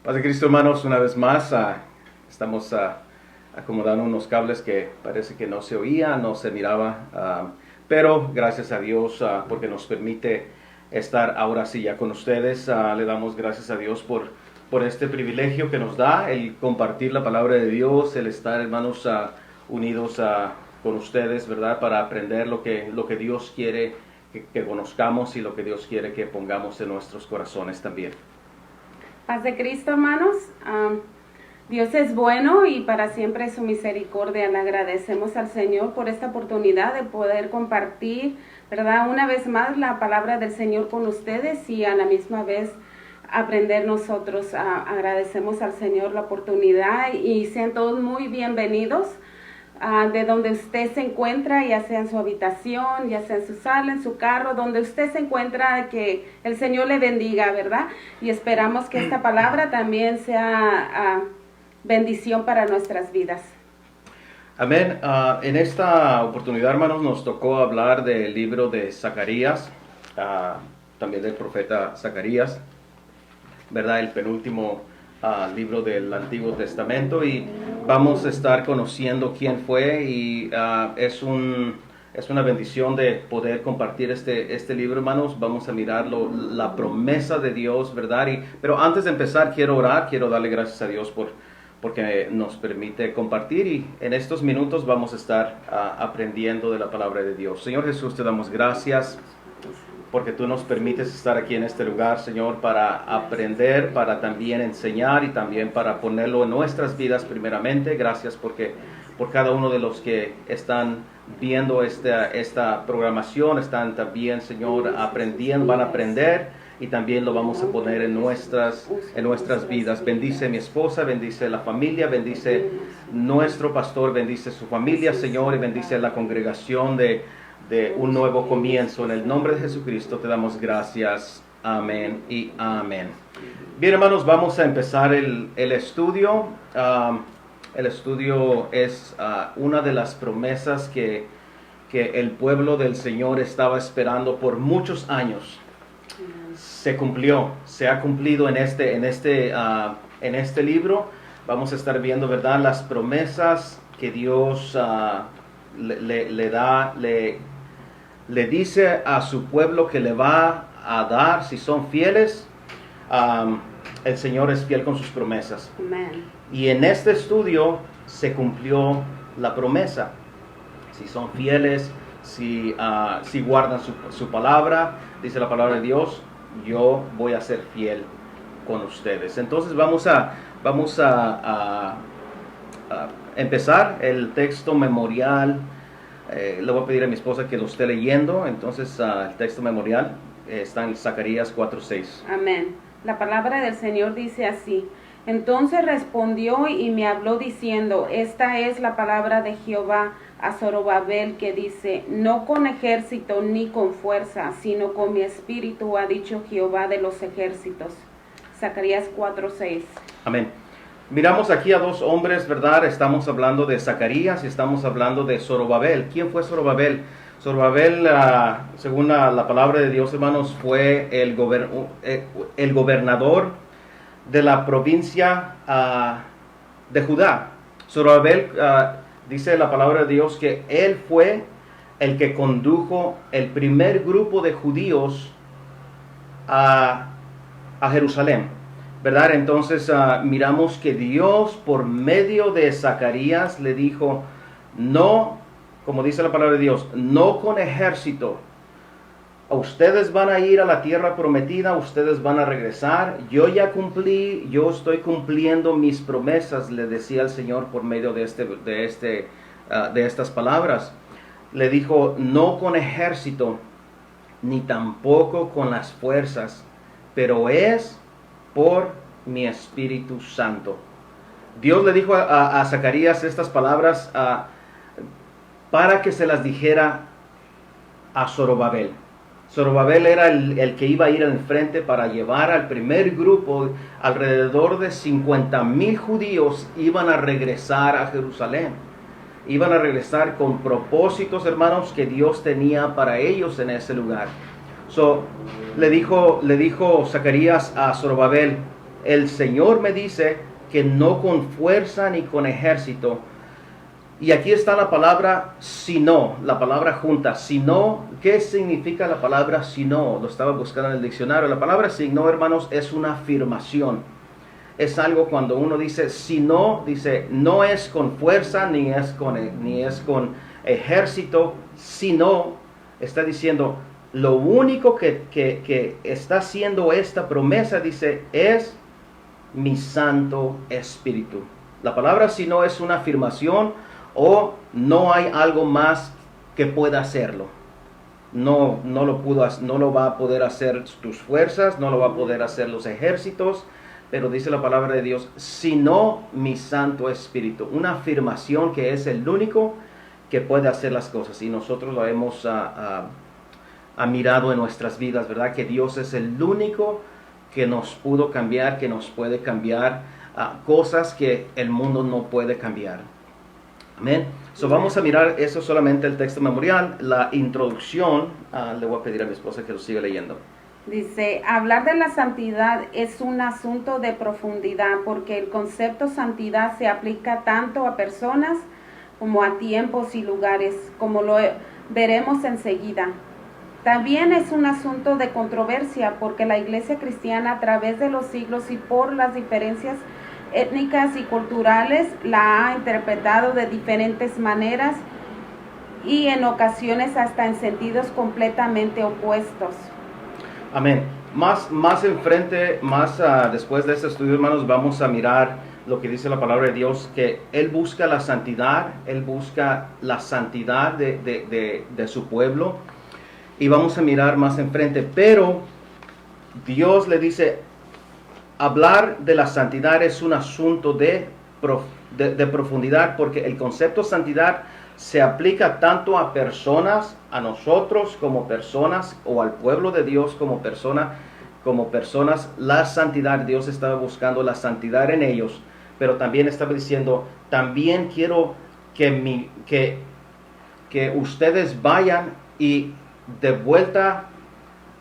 Paz de Cristo, hermanos, una vez más estamos acomodando unos cables que parece que no se oía, no se miraba, pero gracias a Dios porque nos permite estar ahora sí ya con ustedes. Le damos gracias a Dios por este privilegio que nos da, el compartir la palabra de Dios, el estar, hermanos, unidos con ustedes, ¿verdad? Para aprender lo que Dios quiere que conozcamos y lo que Dios quiere que pongamos en nuestros corazones también. Paz de Cristo, hermanos. Dios es bueno y para siempre es su misericordia. Le agradecemos al Señor por esta oportunidad de poder compartir, ¿verdad? Una vez más la palabra del Señor con ustedes y a la misma vez aprender nosotros. Agradecemos al Señor la oportunidad y sean todos muy bienvenidos. De donde usted se encuentra, ya sea en su habitación, ya sea en su sala, en su carro, donde usted se encuentra, que el Señor le bendiga, ¿verdad? Y esperamos que esta palabra también sea bendición para nuestras vidas. Amén. En esta oportunidad, hermanos, nos tocó hablar del libro de Zacarías, también del profeta Zacarías, ¿verdad? El penúltimo libro del Antiguo Testamento, y vamos a estar conociendo quién fue, y es una bendición de poder compartir este libro, hermanos. Vamos a mirar la promesa de Dios, ¿verdad? Pero antes de empezar quiero orar, quiero darle gracias a Dios porque nos permite compartir, y en estos minutos vamos a estar aprendiendo de la palabra de Dios. Señor Jesús, te damos gracias porque tú nos permites estar aquí en este lugar, Señor, para aprender, para también enseñar y también para ponerlo en nuestras vidas primeramente. Gracias por cada uno de los que están viendo esta programación, están también, Señor, aprendiendo, van a aprender y también lo vamos a poner en nuestras vidas. Bendice a mi esposa, bendice a la familia, bendice nuestro pastor, bendice su familia, Señor, y bendice a la congregación de un nuevo comienzo. En el nombre de Jesucristo te damos gracias. Amén y amén. Bien, hermanos, vamos a empezar el estudio. El estudio es una de las promesas que el pueblo del Señor estaba esperando por muchos años. Se cumplió, se ha cumplido en este libro. Vamos a estar viendo, ¿verdad?, las promesas que Dios le dice a su pueblo que le va a dar si son fieles. El Señor es fiel con sus promesas. Amén. Y en este estudio se cumplió la promesa. Si son fieles, si guardan su palabra, dice la palabra de Dios, yo voy a ser fiel con ustedes. Entonces vamos a empezar el texto memorial. Le voy a pedir a mi esposa que lo esté leyendo. Entonces el texto memorial está en Zacarías 4:6. Amén. La palabra del Señor dice así: Entonces respondió y me habló diciendo, esta es la palabra de Jehová a Zorobabel, que dice, no con ejército ni con fuerza, sino con mi espíritu, ha dicho Jehová de los ejércitos. Zacarías 4:6. Amén. Miramos aquí a dos hombres, ¿verdad? Estamos hablando de Zacarías y estamos hablando de Zorobabel. ¿Quién fue Zorobabel? Zorobabel, según la palabra de Dios, hermanos, fue el gobernador de la provincia de Judá. Zorobabel, dice la palabra de Dios que él fue el que condujo el primer grupo de judíos a Jerusalén, ¿verdad? Entonces miramos que Dios por medio de Zacarías le dijo, no, como dice la palabra de Dios, no con ejército. Ustedes van a ir a la tierra prometida, ustedes van a regresar. Yo ya cumplí, yo estoy cumpliendo mis promesas, le decía el Señor por medio de estas palabras. Le dijo, no con ejército, ni tampoco con las fuerzas, pero es por mi Espíritu Santo. Dios le dijo a Zacarías estas palabras para que se las dijera a Zorobabel. Zorobabel era el que iba a ir al frente para llevar al primer grupo. Alrededor de 50,000 judíos iban a regresar a Jerusalén. Iban a regresar con propósitos, hermanos, que Dios tenía para ellos en ese lugar. Le dijo Zacarías a Zorobabel, el Señor me dice que no con fuerza ni con ejército. Y aquí está la palabra sino, la palabra junta. Sino, ¿qué significa la palabra sino? Lo estaba buscando en el diccionario. La palabra sino, hermanos, es una afirmación. Es algo cuando uno dice sino, dice no es con fuerza ni es con ejército, sino está diciendo lo único que está haciendo esta promesa, dice, es mi Santo Espíritu. La palabra sino es una afirmación o no hay algo más que pueda hacerlo. No lo va a poder hacer tus fuerzas, no lo va a poder hacer los ejércitos, pero dice la palabra de Dios, sino mi Santo Espíritu. Una afirmación que es el único que puede hacer las cosas. Y nosotros lo hemos mirado en nuestras vidas, ¿verdad? Que Dios es el único que nos pudo cambiar, que nos puede cambiar cosas que el mundo no puede cambiar. Amén. So vamos a mirar eso solamente el texto memorial, la introducción. Le voy a pedir a mi esposa que lo siga leyendo. Dice, hablar de la santidad es un asunto de profundidad porque el concepto santidad se aplica tanto a personas como a tiempos y lugares, como lo veremos enseguida. También es un asunto de controversia porque la Iglesia cristiana a través de los siglos y por las diferencias étnicas y culturales la ha interpretado de diferentes maneras y en ocasiones hasta en sentidos completamente opuestos. Amén. Más enfrente, después de este estudio, hermanos, vamos a mirar lo que dice la palabra de Dios, que Él busca la santidad de su pueblo, y vamos a mirar más enfrente, pero Dios le dice, hablar de la santidad es un asunto de profundidad, porque el concepto de santidad se aplica tanto a personas, a nosotros como personas, o al pueblo de Dios como personas. La santidad, Dios estaba buscando la santidad en ellos, pero también estaba diciendo, también quiero que ustedes vayan y de vuelta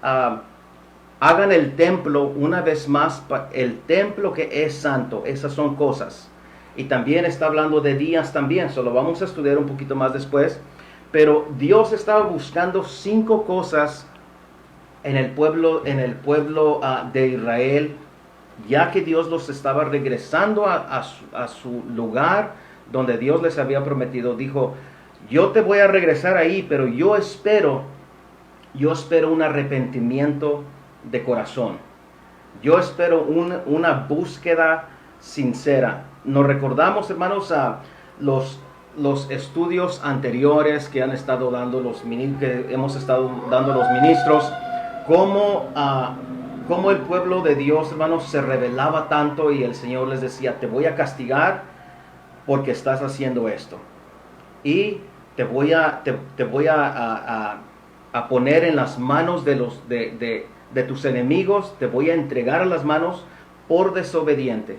hagan el templo una vez más, el templo que es santo. Esas son cosas. Y también está hablando de días también, solo vamos a estudiar un poquito más después. Pero Dios estaba buscando 5 cosas en el pueblo de Israel, ya que Dios los estaba regresando a su lugar donde Dios les había prometido. Dijo, yo te voy a regresar ahí, pero yo espero un arrepentimiento de corazón. Yo espero una búsqueda sincera. Nos recordamos, hermanos, a los estudios anteriores que hemos estado dando los ministros, cómo el pueblo de Dios, hermanos, se rebelaba tanto y el Señor les decía, te voy a castigar porque estás haciendo esto. Y te voy a poner en las manos de tus enemigos, te voy a entregar a las manos por desobediente.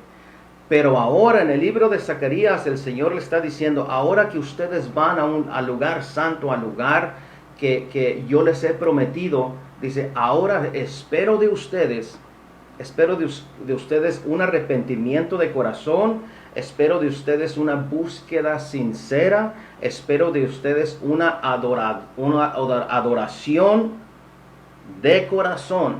Pero ahora en el libro de Zacarías el Señor le está diciendo, ahora que ustedes van al lugar santo, al lugar que yo les he prometido, dice, ahora espero de ustedes un arrepentimiento de corazón, espero de ustedes una búsqueda sincera, espero de ustedes una adoración de corazón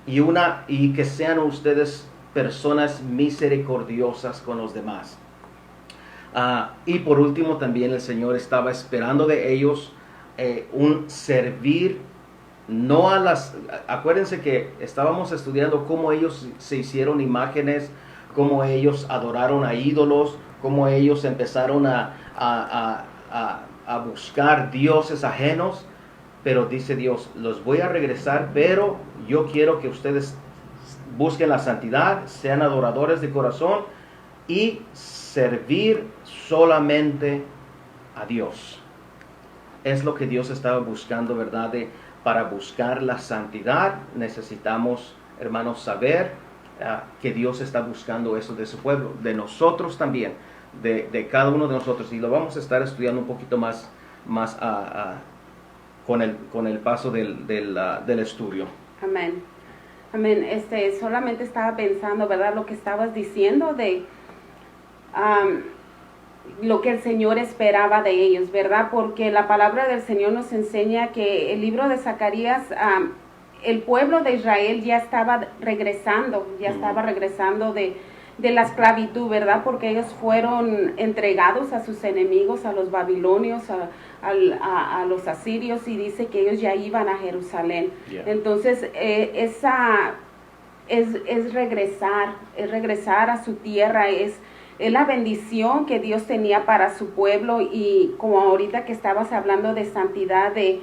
y que sean ustedes personas misericordiosas con los demás. Y por último también el Señor estaba esperando de ellos un servir, no a acuérdense que estábamos estudiando cómo ellos se hicieron imágenes, cómo ellos adoraron a ídolos, cómo ellos empezaron a buscar dioses ajenos, pero dice Dios, los voy a regresar, pero yo quiero que ustedes busquen la santidad, sean adoradores de corazón y servir solamente a Dios. Es lo que Dios estaba buscando, ¿verdad? Para buscar la santidad necesitamos, hermanos, saber que Dios está buscando eso de su pueblo, de nosotros también, de cada uno de nosotros. Y lo vamos a estar estudiando un poquito más con el paso del estudio. Amén. Amén. Solamente estaba pensando, ¿verdad? Lo que estabas diciendo de lo que el Señor esperaba de ellos, ¿verdad? Porque la palabra del Señor nos enseña que el libro de Zacarías, el pueblo de Israel ya estaba regresando, de la esclavitud, ¿verdad? Porque ellos fueron entregados a sus enemigos, a los babilonios, a los asirios, y dice que ellos ya iban a Jerusalén. Yeah. Entonces, es regresar a su tierra, es la bendición que Dios tenía para su pueblo. Y como ahorita que estabas hablando de santidad de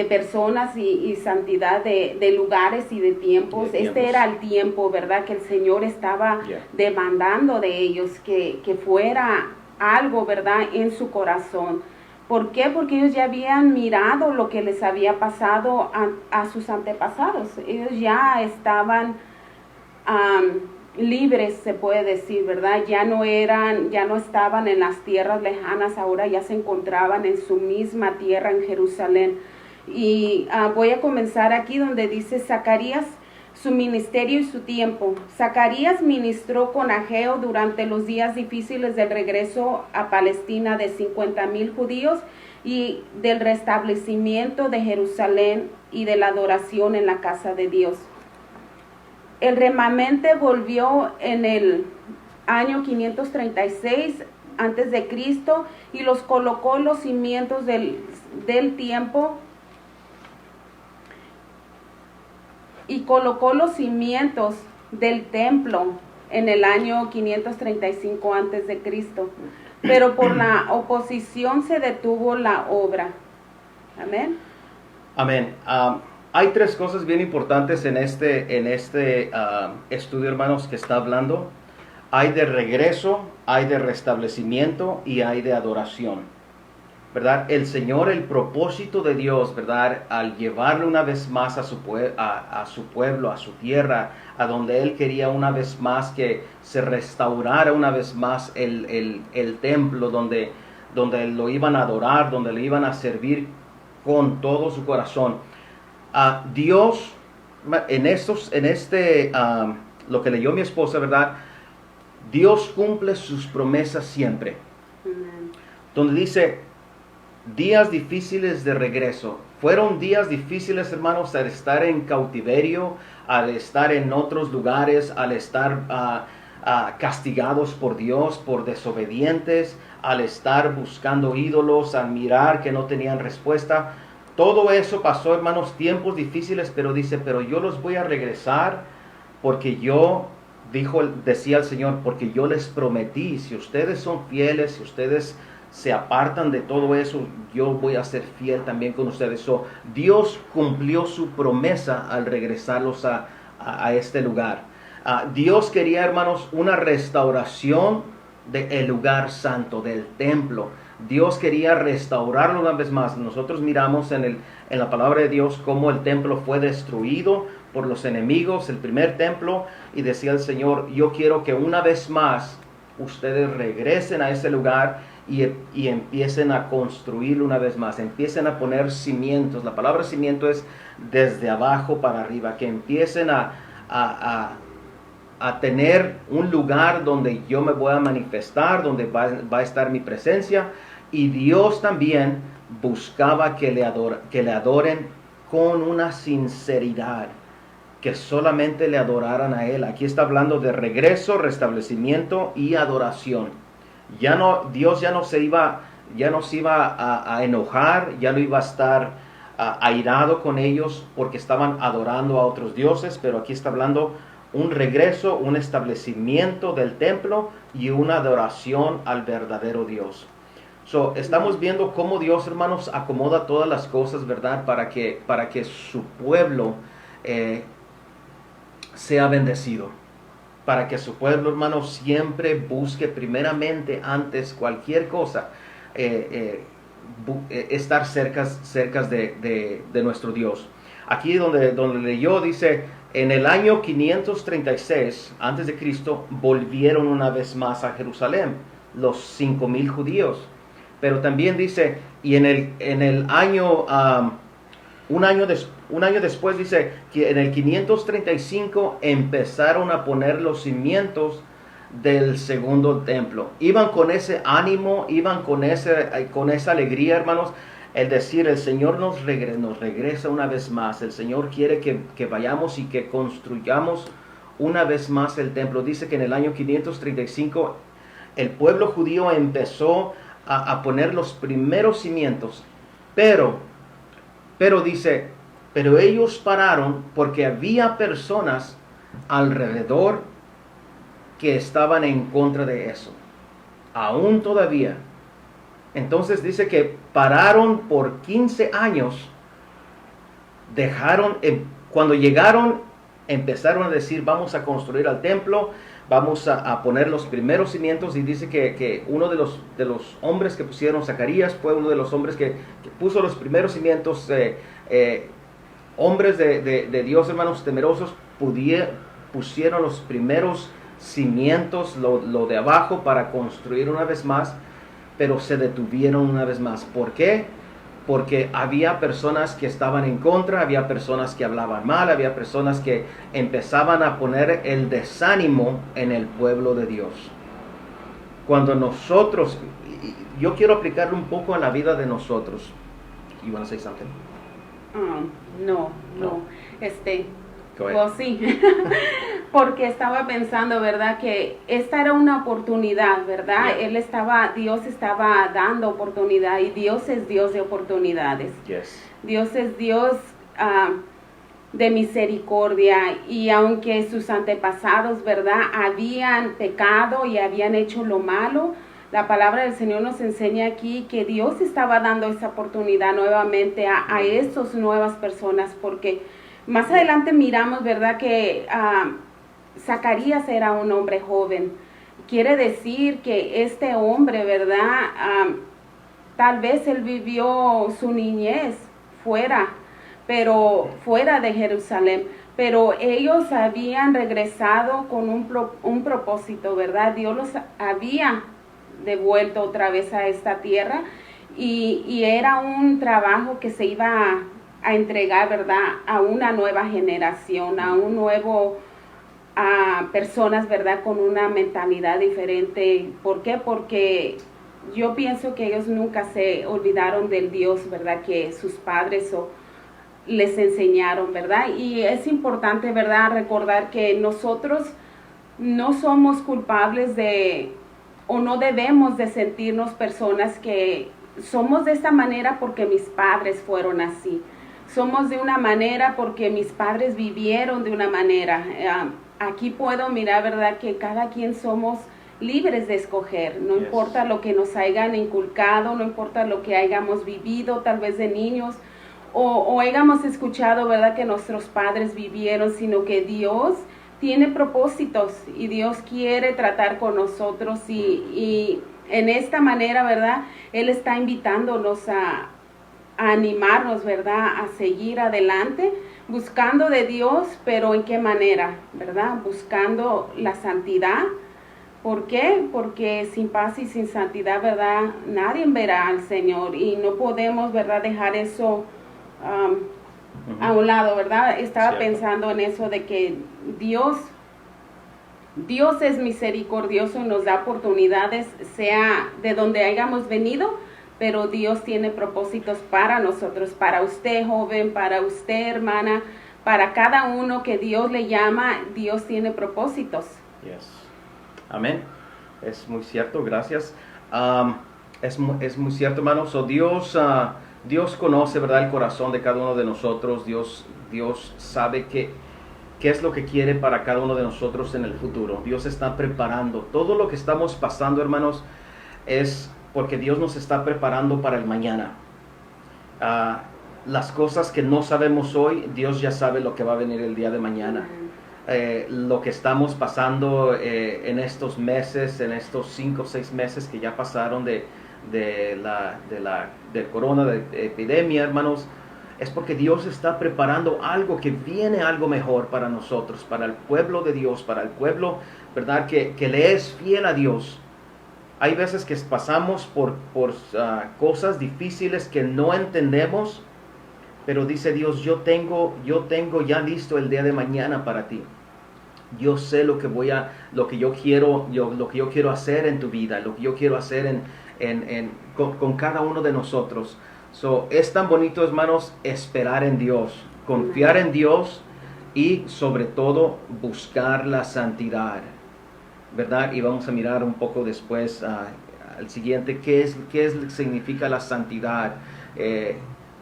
personas y santidad de lugares y de tiempos, era el tiempo, ¿verdad? Que el Señor estaba demandando de ellos, que fuera algo, ¿verdad? En su corazón. ¿Por qué? Porque ellos ya habían mirado lo que les había pasado a sus antepasados. Ellos ya estaban libres, se puede decir, ¿verdad? Ya no estaban en las tierras lejanas, ahora ya se encontraban en su misma tierra, en Jerusalén. Y voy a comenzar aquí donde dice Zacarías, su ministerio y su tiempo. Zacarías ministró con Ageo durante los días difíciles del regreso a Palestina de 50,000 judíos y del restablecimiento de Jerusalén y de la adoración en la casa de Dios. El remanente volvió en el año 536 antes de Cristo y los colocó los cimientos del tiempo y colocó los cimientos del templo en el año 535 antes de Cristo. Pero por la oposición se detuvo la obra. Amén. Amén. Hay tres cosas bien importantes en este estudio, hermanos, que está hablando. Hay de regreso, hay de restablecimiento y hay de adoración, ¿verdad? El Señor, el propósito de Dios, ¿verdad? Al llevarle una vez más a su pueblo, a su tierra, a donde Él quería una vez más que se restaurara una vez más el templo, donde lo iban a adorar, donde le iban a servir con todo su corazón. Dios, lo que leyó mi esposa, ¿verdad? Dios cumple sus promesas siempre. Donde dice, días difíciles de regreso. Fueron días difíciles, hermanos, al estar en cautiverio, al estar en otros lugares, al estar castigados por Dios, por desobedientes, al estar buscando ídolos, al mirar que no tenían respuesta. Todo eso pasó, hermanos, tiempos difíciles, pero dice, pero yo los voy a regresar porque decía el Señor, porque yo les prometí, si ustedes son fieles, si ustedes se apartan de todo eso, yo voy a ser fiel también con ustedes. Dios cumplió su promesa al regresarlos a este lugar. Dios quería, hermanos, una restauración del lugar santo, del templo. Dios quería restaurarlo una vez más. Nosotros miramos en la palabra de Dios cómo el templo fue destruido por los enemigos, el primer templo, y decía el Señor, yo quiero que una vez más ustedes regresen a ese lugar y empiecen a construirlo una vez más, empiecen a poner cimientos. La palabra cimiento es desde abajo para arriba, que empiecen a tener un lugar donde yo me voy a manifestar, donde va a estar mi presencia. Y Dios también buscaba que le adoren con una sinceridad, que solamente le adoraran a Él. Aquí está hablando de regreso, restablecimiento y adoración. Dios ya no se iba a enojar, ya no iba a estar airado con ellos porque estaban adorando a otros dioses, pero aquí está hablando un regreso, un establecimiento del templo y una adoración al verdadero Dios. Estamos viendo cómo Dios, hermanos, acomoda todas las cosas, ¿verdad? Para que su pueblo sea bendecido. Para que su pueblo, hermanos, siempre busque primeramente, antes cualquier cosa, estar cerca de nuestro Dios. Aquí donde leyó, dice, en el año 536 antes de Cristo volvieron una vez más a Jerusalén los 5,000 judíos. Pero también dice, y en el año, un un año después dice que en el 535 empezaron a poner los cimientos del segundo templo. Iban con ese ánimo, iban con esa alegría, hermanos. El decir, el Señor nos regresa una vez más. El Señor quiere que vayamos y que construyamos una vez más el templo. Dice que en el año 535 el pueblo judío empezó a poner los primeros cimientos. Pero dice, pero ellos pararon porque había personas alrededor que estaban en contra de eso. Aún todavía. Entonces dice que pararon por 15 años. Cuando llegaron, empezaron a decir, vamos a construir el templo, vamos a poner los primeros cimientos. Y dice que uno de los hombres que pusieron, Zacarías, fue uno de los hombres que puso los primeros cimientos. Hombres de Dios, hermanos, temerosos, pusieron los primeros cimientos, lo de abajo, para construir una vez más, pero se detuvieron una vez más. ¿Por qué? Porque había personas que estaban en contra, había personas que hablaban mal, había personas que empezaban a poner el desánimo en el pueblo de Dios. Cuando nosotros, yo quiero aplicarlo un poco en la vida de nosotros. You want to say something? No. Go ahead. Well, sí, porque estaba pensando, ¿verdad? Que esta era una oportunidad, ¿verdad? Yeah. Dios estaba dando oportunidad, y Dios es Dios de oportunidades. Yes. Dios es Dios de misericordia, y aunque sus antepasados, ¿verdad?, habían pecado y habían hecho lo malo, la palabra del Señor nos enseña aquí que Dios estaba dando esa oportunidad nuevamente a esas nuevas personas, porque más adelante miramos, ¿verdad?, que Zacarías era un hombre joven. Quiere decir que este hombre, ¿verdad?, tal vez él vivió su niñez fuera de Jerusalén, pero ellos habían regresado con un propósito, ¿verdad? Dios los había devuelto otra vez a esta tierra, y era un trabajo que se iba a entregar, ¿verdad?, a una nueva generación, a un nuevo, a personas, ¿verdad?, con una mentalidad diferente. ¿Por qué? Porque yo pienso que ellos nunca se olvidaron del Dios, ¿verdad?, que sus padres les enseñaron, ¿verdad? Y es importante, ¿verdad?, recordar que nosotros no somos culpables o no debemos de sentirnos personas que somos de esta manera porque mis padres fueron así. Somos de una manera porque mis padres vivieron de una manera. Aquí puedo mirar, ¿verdad?, que cada quien somos libres de escoger. No Yes. importa lo que nos hayan inculcado, no importa lo que hayamos vivido, tal vez de niños, o hayamos escuchado, ¿verdad?, que nuestros padres vivieron, sino que Dios tiene propósitos y Dios quiere tratar con nosotros, y en esta manera, ¿verdad?, Él está invitándonos a animarnos, ¿verdad?, a seguir adelante, buscando de Dios, pero ¿en qué manera?, ¿verdad? Buscando la santidad. ¿Por qué? Porque sin paz y sin santidad, ¿verdad?, nadie verá al Señor, y no podemos, ¿verdad?, dejar eso a un lado, ¿verdad? Estaba Cierto. pensando en eso de que Dios es misericordioso y nos da oportunidades, sea de donde hayamos venido, pero Dios tiene propósitos para nosotros, para usted, joven, para usted, hermana, para cada uno que Dios le llama. Dios tiene propósitos. Yes. Amén. Es muy cierto, gracias. Es muy cierto, hermano. So, Dios conoce, ¿verdad?, el corazón de cada uno de nosotros. Dios sabe qué es lo que quiere para cada uno de nosotros en el futuro. Dios está preparando. Todo lo que estamos pasando, hermanos, es porque Dios nos está preparando para el mañana. Las cosas que no sabemos hoy, Dios ya sabe lo que va a venir el día de mañana. Lo que estamos pasando en estos meses, en estos 5 o 6 meses que ya pasaron del corona, de epidemia, hermanos, es porque Dios está preparando algo, que viene algo mejor para nosotros, para el pueblo de Dios, para el pueblo, ¿verdad?, que le es fiel a Dios. Hay veces que pasamos por cosas difíciles que no entendemos, pero dice Dios, yo tengo ya listo el día de mañana para ti. Yo sé lo que yo quiero hacer en tu vida, lo que yo quiero hacer con cada uno de nosotros. So, es tan bonito, hermanos, esperar en Dios, confiar en Dios y sobre todo buscar la santidad, ¿verdad? Y vamos a mirar un poco después al siguiente, qué significa la santidad,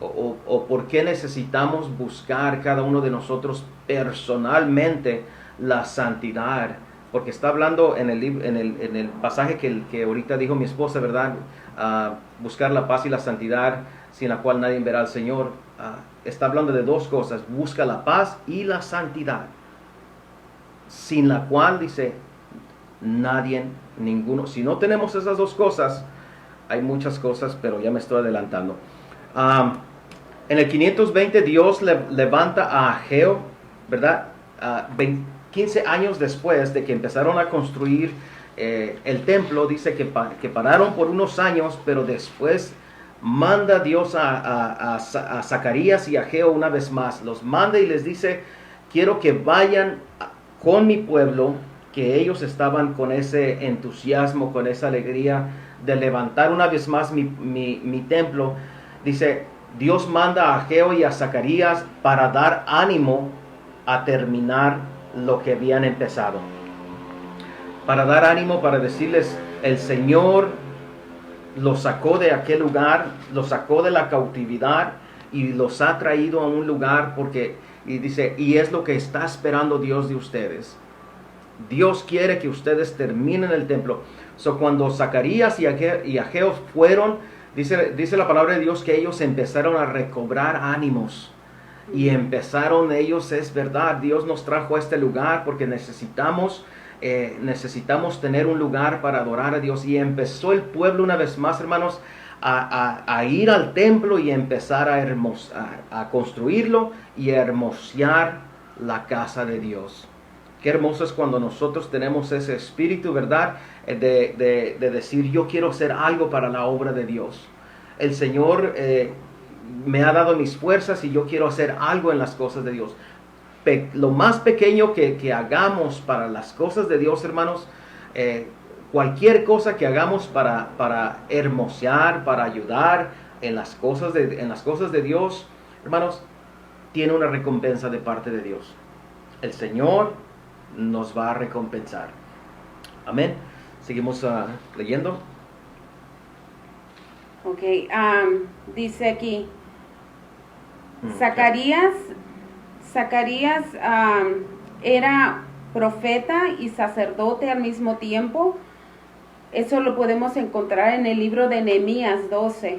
o por qué necesitamos buscar cada uno de nosotros personalmente la santidad, porque está hablando en el pasaje que ahorita dijo mi esposa, ¿verdad? Buscar la paz y la santidad, sin la cual nadie verá al Señor. Está hablando de dos cosas: busca la paz y la santidad, sin la cual, dice, nadie, ninguno. Si no tenemos esas dos cosas, hay muchas cosas, pero ya me estoy adelantando. En el 520 Dios levanta a Ageo, ¿verdad? 15 años después de que empezaron a construir el templo, dice que pararon por unos años, pero después manda Dios a Zacarías y a Ageo una vez más. Los manda y les dice, quiero que vayan con mi pueblo, que ellos estaban con ese entusiasmo, con esa alegría de levantar una vez más mi templo. Dice, Dios manda a Ageo y a Zacarías para dar ánimo a terminar lo que habían empezado. Para dar ánimo, para decirles, el Señor los sacó de aquel lugar, los sacó de la cautividad y los ha traído a un lugar y dice, y es lo que está esperando Dios de ustedes. Dios quiere que ustedes terminen el templo. Cuando Zacarías y Ageo fueron, dice la palabra de Dios que ellos empezaron a recobrar ánimos. Y empezaron ellos, es verdad, Dios nos trajo a este lugar porque necesitamos tener un lugar para adorar a Dios. Y empezó el pueblo una vez más, hermanos, a ir al templo y empezar a construirlo y a hermosear la casa de Dios. Qué hermoso es cuando nosotros tenemos ese espíritu, ¿verdad? De decir, yo quiero hacer algo para la obra de Dios. El Señor me ha dado mis fuerzas y yo quiero hacer algo en las cosas de Dios. Lo más pequeño que hagamos para las cosas de Dios, hermanos, cualquier cosa que hagamos para hermosear, para ayudar en las cosas de Dios, hermanos, tiene una recompensa de parte de Dios. El Señor nos va a recompensar. Amén. Seguimos leyendo. Ok, dice aquí, Zacarías era profeta y sacerdote al mismo tiempo. Eso lo podemos encontrar en el libro de Nehemías 12.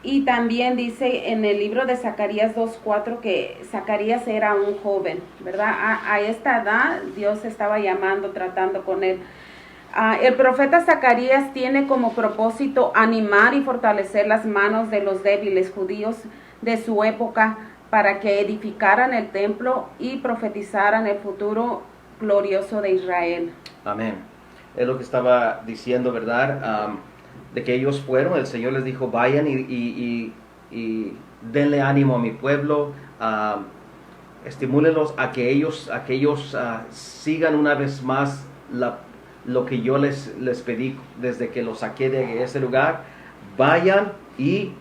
Y también dice en el libro de Zacarías 2:4 que Zacarías era un joven, ¿verdad? A esta edad Dios estaba llamando, tratando con él. El profeta Zacarías tiene como propósito animar y fortalecer las manos de los débiles judíos de su época para que edificaran el templo y profetizaran el futuro glorioso de Israel. Amén. Es lo que estaba diciendo, ¿verdad? De que ellos fueron, el Señor les dijo, vayan y denle ánimo a mi pueblo, estimúlenlos a que ellos sigan una vez más lo que yo les pedí desde que los saqué de ese lugar. Vayan y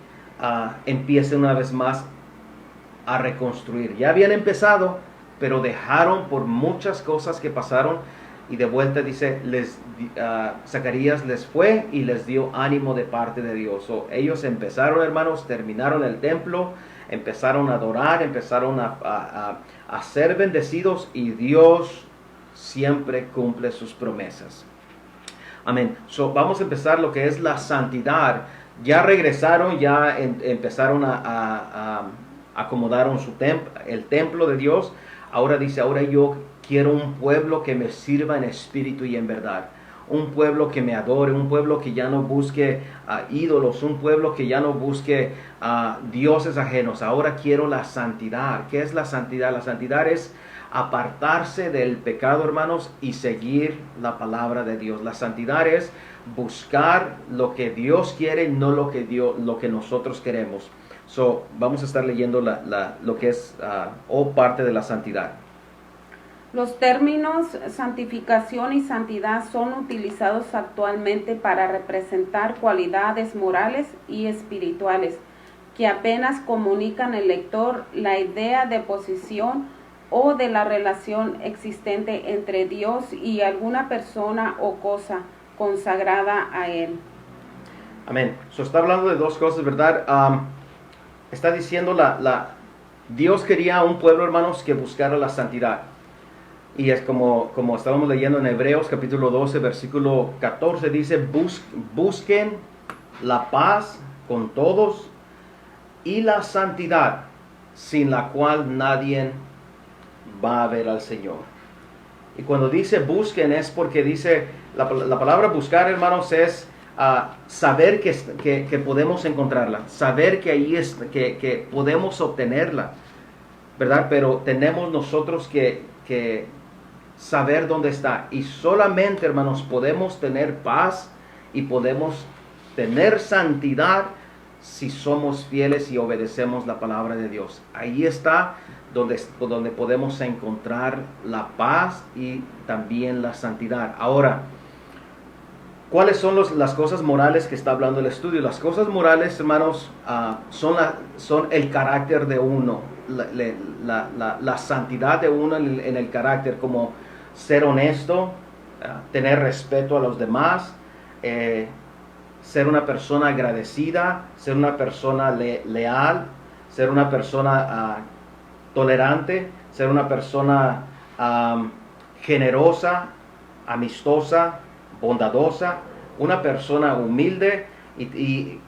empiecen una vez más a reconstruir. Ya habían empezado, pero dejaron por muchas cosas que pasaron. Y de vuelta dice, Zacarías les fue y les dio ánimo de parte de Dios. Ellos empezaron, hermanos, terminaron el templo, empezaron a adorar, empezaron a ser bendecidos, y Dios siempre cumple sus promesas. Amén. Vamos a empezar lo que es la santidad. Ya regresaron, ya empezaron a acomodaron el templo de Dios. Ahora dice, ahora yo quiero un pueblo que me sirva en espíritu y en verdad. Un pueblo que me adore, un pueblo que ya no busque ídolos, un pueblo que ya no busque dioses ajenos. Ahora quiero la santidad. ¿Qué es la santidad? La santidad es apartarse del pecado, hermanos, y seguir la palabra de Dios. La santidad es buscar lo que Dios quiere, no lo que nosotros queremos. So, vamos a estar leyendo lo que es o parte de la santidad. Los términos santificación y santidad son utilizados actualmente para representar cualidades morales y espirituales que apenas comunican al lector la idea de posición o de la relación existente entre Dios y alguna persona o cosa consagrada a Él. Amén. So, está hablando de dos cosas, ¿verdad? Está diciendo Dios quería un pueblo, hermanos, que buscara la santidad. Y es como estábamos leyendo en Hebreos capítulo 12, versículo 14, dice, busquen la paz con todos y la santidad, sin la cual nadie va a ver al Señor. Y cuando dice busquen es porque dice, la palabra buscar, hermanos, es saber que podemos encontrarla, saber que ahí es, que podemos obtenerla, ¿verdad? Pero tenemos nosotros que saber dónde está. Y solamente, hermanos, podemos tener paz y podemos tener santidad si somos fieles y obedecemos la palabra de Dios. Ahí está donde podemos encontrar la paz y también la santidad. Ahora, ¿cuáles son las cosas morales que está hablando el estudio? Las cosas morales, hermanos, son el carácter de uno, la santidad de uno en el carácter, como ser honesto, tener respeto a los demás, ser una persona agradecida, ser una persona leal, ser una persona tolerante, ser una persona generosa, amistosa, bondadosa, una persona humilde y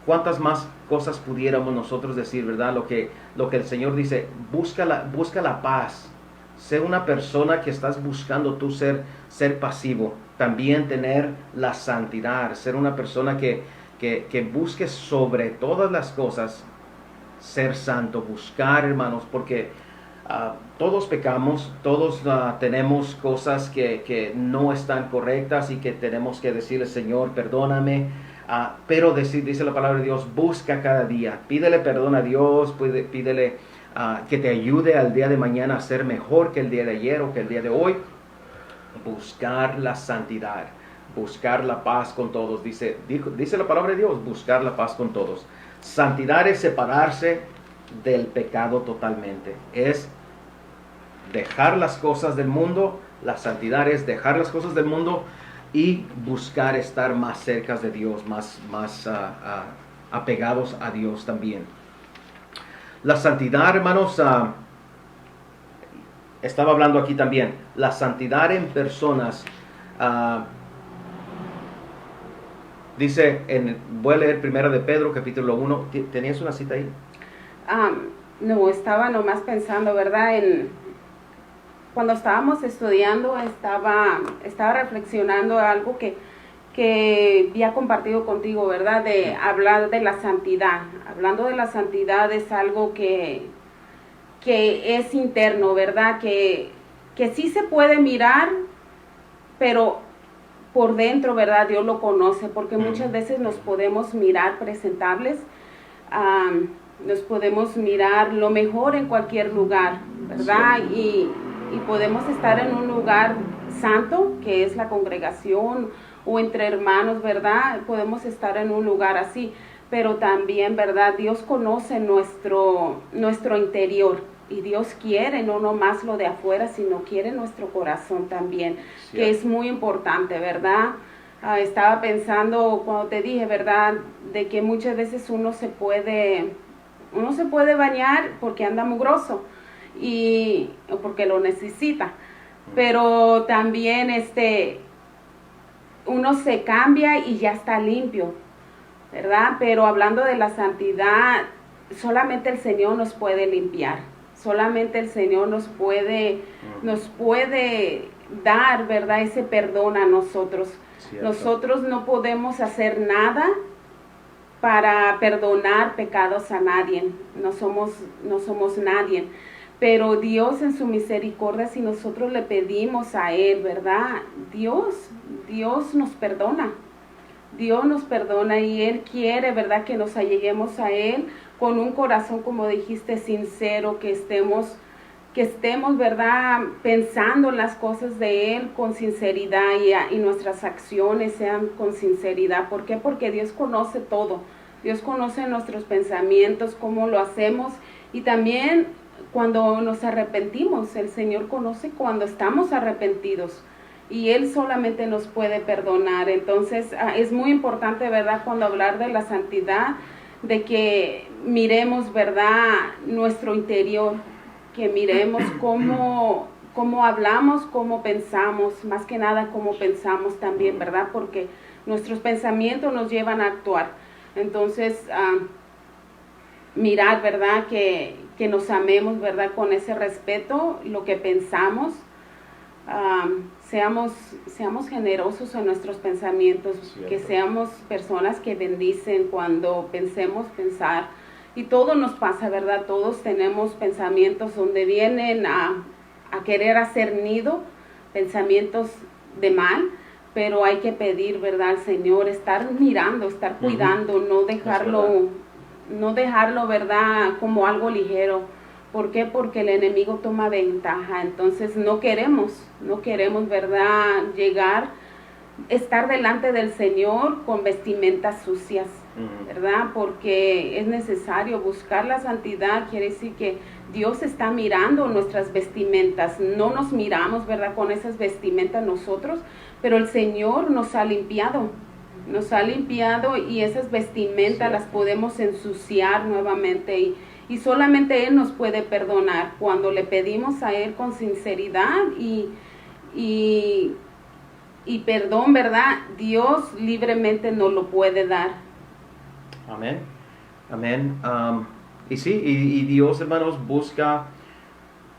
cuántas más cosas pudiéramos nosotros decir, ¿verdad? Lo que el Señor dice, busca la paz. Ser una persona que estás buscando tú ser pasivo. También tener la santidad. Ser una persona que busque sobre todas las cosas ser santo. Buscar, hermanos, porque todos pecamos. Todos tenemos cosas que no están correctas y que tenemos que decirle, Señor, perdóname. Pero dice la palabra de Dios, busca cada día. Pídele perdón a Dios. Pídele que te ayude al día de mañana a ser mejor que el día de ayer o que el día de hoy. Buscar la santidad, buscar la paz con todos. Dice la palabra de Dios, buscar la paz con todos. Santidad es separarse del pecado totalmente. Es dejar las cosas del mundo. La santidad es dejar las cosas del mundo y buscar estar más cerca de Dios, más apegados a Dios también. La santidad, hermanos, estaba hablando aquí también, la santidad en personas, dice, voy a leer 1 de Pedro, capítulo 1, ¿tenías una cita ahí? No, estaba nomás pensando, ¿verdad? Cuando estábamos estudiando, estaba reflexionando algo que había compartido contigo, ¿verdad? De hablar de la santidad. Hablando de la santidad es algo que es interno, ¿verdad? Que sí se puede mirar, pero por dentro, ¿verdad? Dios lo conoce, porque muchas veces nos podemos mirar presentables, nos podemos mirar lo mejor en cualquier lugar, ¿verdad? Y podemos estar en un lugar santo, que es la congregación, o entre hermanos, ¿verdad? Podemos estar en un lugar así, pero también, ¿verdad? Dios conoce nuestro interior y Dios quiere no nomás lo de afuera, sino quiere nuestro corazón también, sí, que es muy importante, ¿verdad? Estaba pensando cuando te dije, ¿verdad? De que muchas veces uno se puede bañar porque anda mugroso o porque lo necesita, pero también uno se cambia y ya está limpio, ¿verdad? Pero hablando de la santidad, solamente el Señor nos puede limpiar, solamente el Señor nos puede dar, ¿verdad? Ese perdón a nosotros. Cierto. Nosotros no podemos hacer nada para perdonar pecados a nadie, no somos nadie. Pero Dios en su misericordia, si nosotros le pedimos a Él, ¿verdad? Dios nos perdona. Dios nos perdona y Él quiere, ¿verdad?, que nos alleguemos a Él con un corazón, como dijiste, sincero, que estemos, ¿verdad?, pensando las cosas de Él con sinceridad y nuestras acciones sean con sinceridad. ¿Por qué? Porque Dios conoce todo. Dios conoce nuestros pensamientos, cómo lo hacemos, y también cuando nos arrepentimos. El Señor conoce cuando estamos arrepentidos y Él solamente nos puede perdonar. Entonces es muy importante, ¿verdad?, cuando hablar de la santidad, de que miremos, ¿verdad?, nuestro interior, que miremos cómo hablamos, cómo pensamos, más que nada cómo pensamos también, ¿verdad?, porque nuestros pensamientos nos llevan a actuar. Entonces, mirar, ¿verdad?, que nos amemos, ¿verdad?, con ese respeto, lo que pensamos, seamos generosos en nuestros pensamientos, que seamos personas que bendicen cuando pensar. Y todo nos pasa, ¿verdad? Todos tenemos pensamientos donde vienen a querer hacer nido, pensamientos de mal, pero hay que pedir, ¿verdad?, al Señor, estar mirando, estar cuidando, no dejarlo, ¿verdad?, como algo ligero. ¿Por qué? Porque el enemigo toma ventaja. Entonces no queremos, ¿verdad?, estar delante del Señor con vestimentas sucias, ¿verdad? Porque es necesario buscar la santidad. Quiere decir que Dios está mirando nuestras vestimentas. No nos miramos, ¿verdad?, con esas vestimentas nosotros, pero el Señor nos ha limpiado y esas vestimentas las podemos ensuciar nuevamente, y solamente Él nos puede perdonar cuando le pedimos a Él con sinceridad y perdón, ¿verdad? Dios libremente nos lo puede dar. Amén. Amén. Y sí, y Dios, hermanos, busca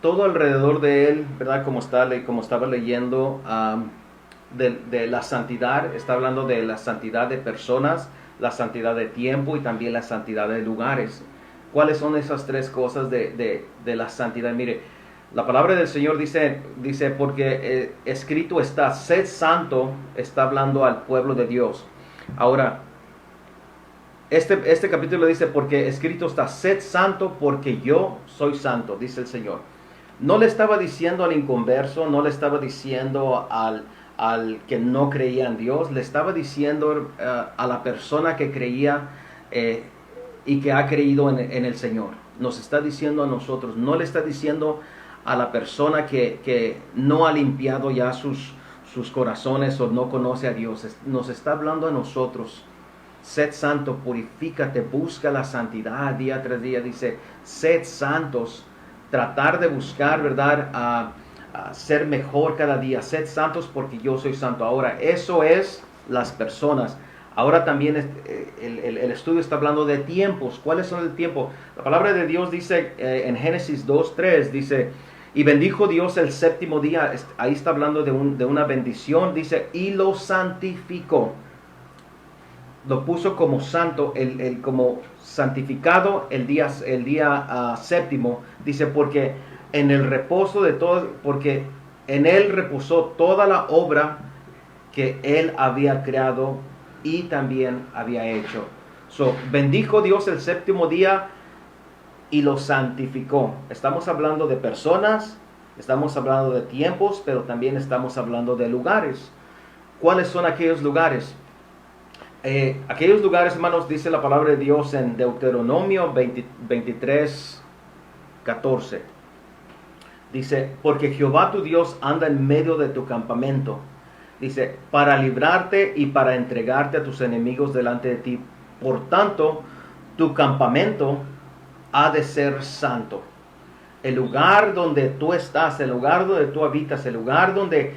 todo alrededor de Él, ¿verdad? Como estaba leyendo, de la santidad. Está hablando de la santidad de personas, la santidad de tiempo y también la santidad de lugares. ¿Cuáles son esas tres cosas de la santidad? Mire, la palabra del Señor dice porque escrito está, sed santo, está hablando al pueblo de Dios. Ahora, este capítulo dice, porque escrito está, sed santo porque yo soy santo, dice el Señor. No le estaba diciendo al inconverso, no le estaba diciendo al que no creía en Dios, le estaba diciendo a la persona que creía y que ha creído en el Señor. Nos está diciendo a nosotros, no le está diciendo a la persona que no ha limpiado ya sus corazones o no conoce a Dios. Nos está hablando a nosotros. Sed santo, purifícate, busca la santidad día tras día. Dice, sed santos, tratar de buscar, ¿verdad?, a ser mejor cada día. Sed santos porque yo soy santo. Ahora, eso es las personas. Ahora también el estudio está hablando de tiempos. ¿Cuáles son el tiempo? La palabra de Dios dice en Génesis 2:3, dice, y bendijo Dios el séptimo día. Ahí está hablando de una bendición. Dice, y lo santificó. Lo puso como santo, como santificado el día séptimo. Dice, porque en el reposo de todo, porque en él reposó toda la obra que él había creado y también había hecho. Bendijo Dios el séptimo día y lo santificó. Estamos hablando de personas, estamos hablando de tiempos, pero también estamos hablando de lugares. ¿Cuáles son aquellos lugares? Aquellos lugares, hermanos, dice la palabra de Dios en Deuteronomio 23:14. Dice, porque Jehová tu Dios anda en medio de tu campamento. Dice, para librarte y para entregarte a tus enemigos delante de ti. Por tanto, tu campamento ha de ser santo. El lugar donde tú estás, el lugar donde tú habitas, el lugar donde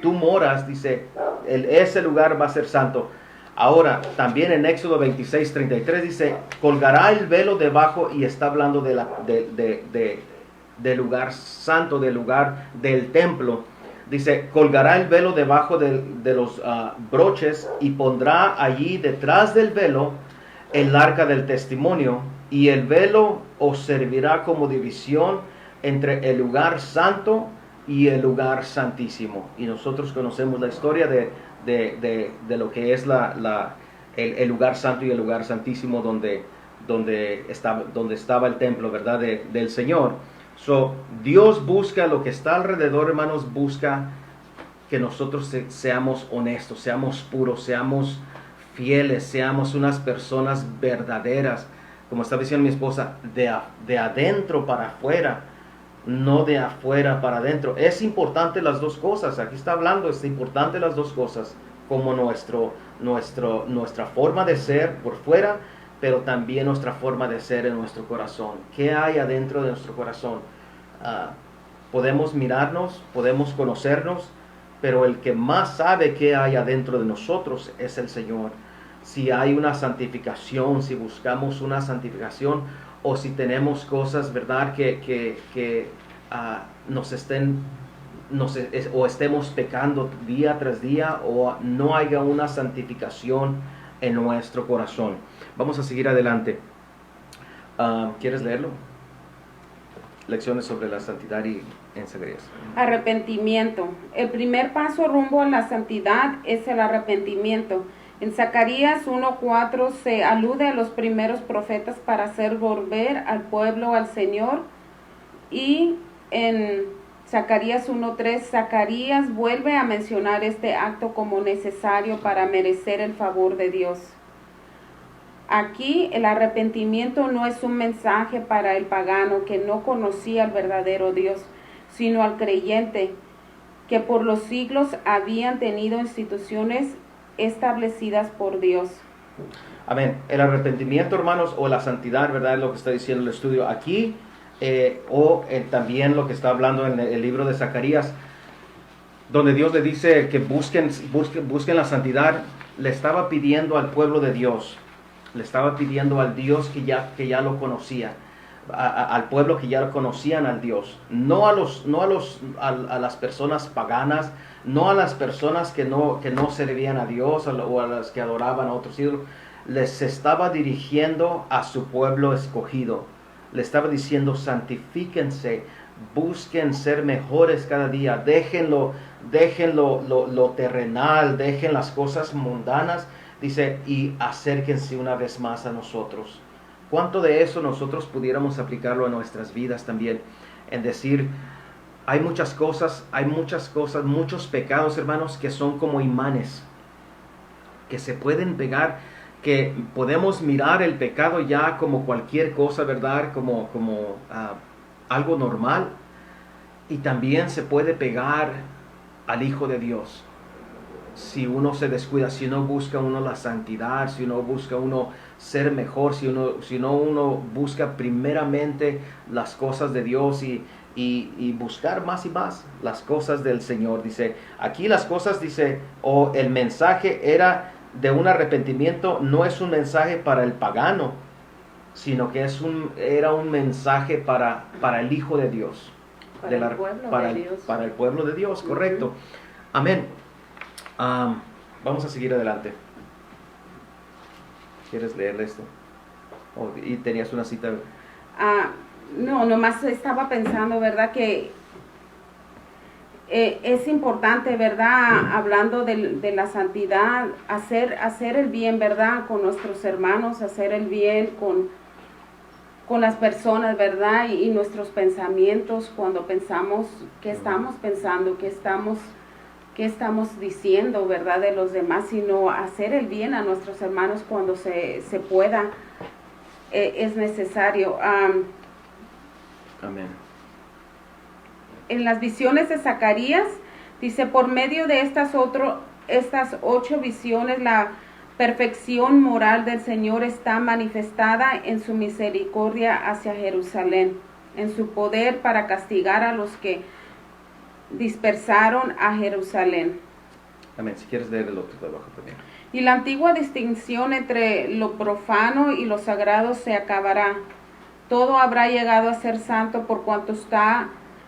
tú moras, dice, ese lugar va a ser santo. Ahora, también en Éxodo 26:33 dice, colgará el velo debajo, y está hablando del lugar santo, del lugar del templo. Dice, colgará el velo debajo de los broches, y pondrá allí detrás del velo el arca del testimonio, y el velo os servirá como división entre el lugar santo y el lugar santísimo. Y nosotros conocemos la historia de lo que es el lugar santo y el lugar santísimo donde estaba el templo, ¿verdad? Del Señor. So, Dios busca lo que está alrededor, hermanos, busca que nosotros seamos honestos, seamos puros, seamos fieles, seamos unas personas verdaderas, como está diciendo mi esposa, de adentro para afuera, no de afuera para adentro. Es importante las dos cosas, aquí está hablando, es importante las dos cosas, como nuestra forma de ser por fuera, pero también nuestra forma de ser en nuestro corazón. ¿Qué hay adentro de nuestro corazón? Podemos mirarnos, podemos conocernos, pero el que más sabe qué hay adentro de nosotros es el Señor. Si hay una santificación, si buscamos una santificación, o si tenemos cosas, ¿verdad?, que o estemos pecando día tras día, o no haya una santificación en nuestro corazón. Vamos a seguir adelante. ¿Quieres leerlo? Lecciones sobre la santidad y en Zacarías. Arrepentimiento. El primer paso rumbo a la santidad es el arrepentimiento. En Zacarías 1:4 se alude a los primeros profetas para hacer volver al pueblo al Señor, y en Zacarías 1:3 Zacarías vuelve a mencionar este acto como necesario para merecer el favor de Dios. Aquí el arrepentimiento no es un mensaje para el pagano que no conocía al verdadero Dios, sino al creyente que por los siglos habían tenido instituciones establecidas por Dios. Amén. El arrepentimiento, hermanos, o la santidad, ¿verdad?, es lo que está diciendo el estudio aquí, también lo que está hablando en el libro de Zacarías, donde Dios le dice que busquen la santidad. Le estaba pidiendo al pueblo de Dios, le estaba pidiendo al Dios que ya lo conocía, al pueblo que ya conocían al Dios, no a las personas paganas, no a las personas que no servían a Dios, o a las que adoraban a otros ídolos. Les estaba dirigiendo a su pueblo escogido. Le estaba diciendo: santifíquense, busquen ser mejores cada día, dejen lo terrenal, dejen las cosas mundanas, dice, y acérquense una vez más a nosotros. ¿Cuánto de eso nosotros pudiéramos aplicarlo a nuestras vidas también? En decir, hay muchas cosas, muchos pecados, hermanos, que son como imanes, que se pueden pegar, que podemos mirar el pecado ya como cualquier cosa, ¿verdad? Como algo normal, y también se puede pegar al Hijo de Dios. Si uno se descuida, si no busca uno la santidad, si no busca uno ser mejor, si no uno busca primeramente las cosas de Dios y buscar más y más las cosas del Señor. Dice, aquí las cosas, dice, el mensaje era de un arrepentimiento, no es un mensaje para el pagano, sino que era un mensaje para el Hijo de Dios. Para el pueblo de Dios, correcto. Amén. Vamos a seguir adelante. ¿Quieres leerle esto? ¿Y tenías una cita? No, nomás estaba pensando, ¿verdad?, que es importante, ¿verdad?, hablando de la santidad, hacer el bien, ¿verdad?, con nuestros hermanos, hacer el bien con las personas, ¿verdad?, y nuestros pensamientos, cuando pensamos, ¿qué estamos pensando? ¿Qué estamos diciendo, ¿verdad?, de los demás? Sino hacer el bien a nuestros hermanos cuando se pueda, es necesario. Amén. En las visiones de Zacarías, dice, por medio de estas 8 visiones, la perfección moral del Señor está manifestada en su misericordia hacia Jerusalén, en su poder para castigar a los que dispersaron a Jerusalén. Amén. Si quieres leer el otro de abajo también. Y la antigua distinción entre lo profano y lo sagrado se acabará. Todo habrá llegado a ser santo por cuanto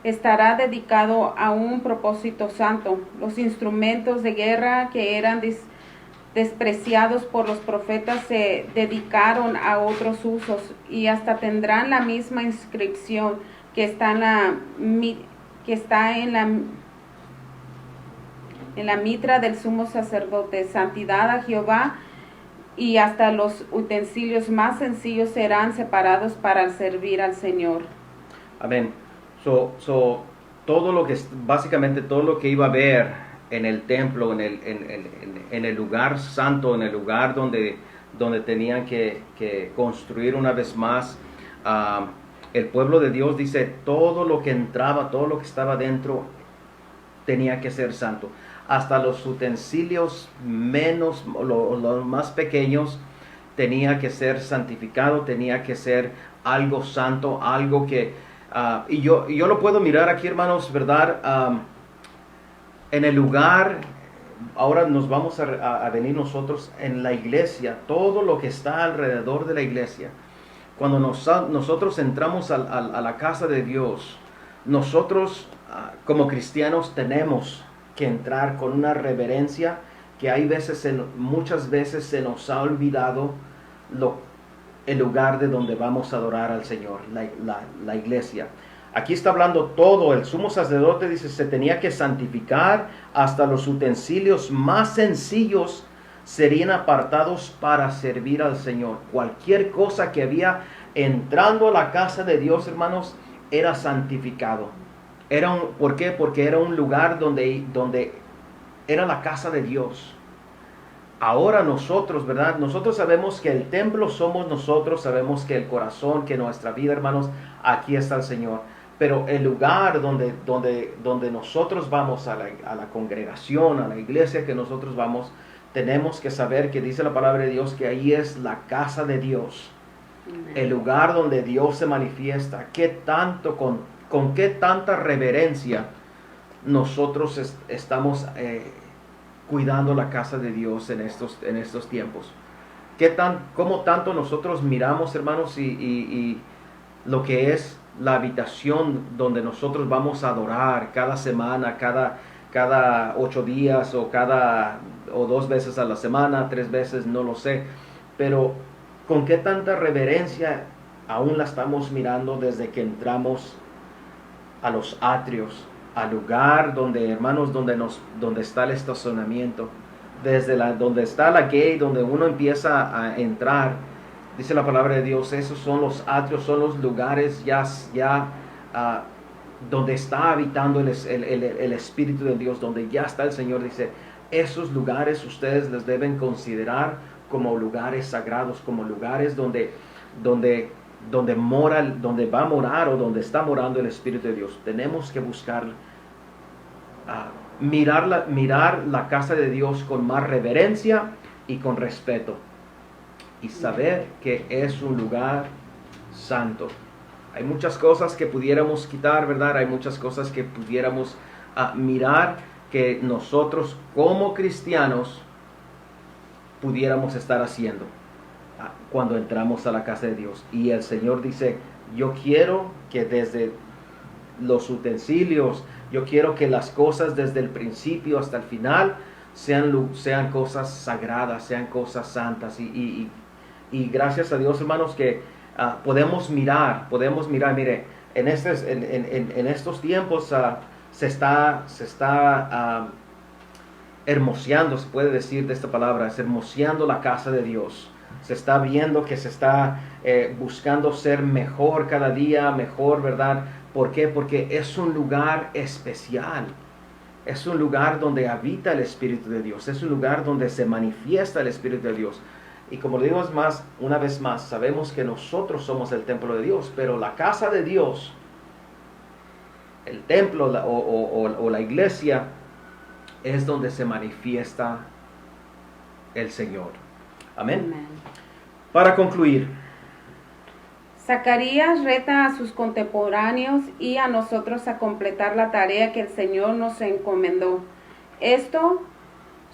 estará dedicado a un propósito santo. Los instrumentos de guerra que eran despreciados por los profetas se dedicaron a otros usos, y hasta tendrán la misma inscripción que está en la en la mitra del sumo sacerdote, santidad a Jehová, y hasta los utensilios más sencillos serán separados para servir al Señor. Amén. Todo lo que, básicamente todo lo que iba a haber en el templo, en el lugar santo, en el lugar donde tenían que construir una vez más, el pueblo de Dios dice, todo lo que entraba, todo lo que estaba dentro, tenía que ser santo. Hasta los utensilios menos, los más pequeños, tenía que ser santificado, tenía que ser algo santo, algo que... y yo lo puedo mirar aquí, hermanos, ¿verdad? En el lugar, ahora nos vamos a venir nosotros en la iglesia, todo lo que está alrededor de la iglesia. Cuando nosotros entramos a la casa de Dios, nosotros como cristianos tenemos que entrar con una reverencia que hay veces, muchas veces se nos ha olvidado el lugar de donde vamos a adorar al Señor, la iglesia. Aquí está hablando todo, el sumo sacerdote dice, se tenía que santificar, hasta los utensilios más sencillos serían apartados para servir al Señor. Cualquier cosa que había entrando a la casa de Dios, hermanos, era santificado. ¿Por qué? Porque era un lugar donde era la casa de Dios. Ahora nosotros, ¿verdad? Nosotros sabemos que el templo somos nosotros, sabemos que el corazón, que nuestra vida, hermanos, aquí está el Señor. Pero el lugar donde nosotros vamos, a la congregación, a la iglesia que nosotros vamos, tenemos que saber que dice la palabra de Dios que ahí es la casa de Dios. Amen. El lugar donde Dios se manifiesta. ¿Con qué tanta reverencia nosotros estamos cuidando la casa de Dios en estos tiempos? ¿Cómo tanto nosotros miramos, hermanos, y lo que es la habitación donde nosotros vamos a adorar cada semana, cada 8 días o 2 veces a la semana, 3 veces, no lo sé, pero con qué tanta reverencia aún la estamos mirando desde que entramos a los atrios, al lugar donde, hermanos, donde está el estacionamiento, donde está la gate, donde uno empieza a entrar. Dice la palabra de Dios, esos son los atrios, son los lugares ya donde está habitando el Espíritu de Dios, donde ya está el Señor. Dice, esos lugares ustedes les deben considerar como lugares sagrados, como lugares donde va a morar o donde está morando el Espíritu de Dios. Tenemos que buscar, mirar la casa de Dios con más reverencia y con respeto. Y saber que es un lugar santo. Hay muchas cosas que pudiéramos quitar, ¿verdad? Hay muchas cosas que pudiéramos mirar que nosotros como cristianos pudiéramos estar haciendo cuando entramos a la casa de Dios. Y el Señor dice, yo quiero que desde los utensilios, yo quiero que las cosas desde el principio hasta el final sean cosas sagradas, sean cosas santas. Y gracias a Dios, hermanos, que podemos mirar, mire, en estos tiempos se está hermoseando, se puede decir de esta palabra, es hermoseando la casa de Dios. Se está viendo que se está buscando ser mejor cada día, mejor, ¿verdad? ¿Por qué? Porque es un lugar especial. Es un lugar donde habita el Espíritu de Dios. Es un lugar donde se manifiesta el Espíritu de Dios. Y como le digo una vez más, sabemos que nosotros somos el templo de Dios, pero la casa de Dios, el templo o la iglesia, es donde se manifiesta el Señor. Amén. Amén. Para concluir, Zacarías reta a sus contemporáneos y a nosotros a completar la tarea que el Señor nos encomendó. Esto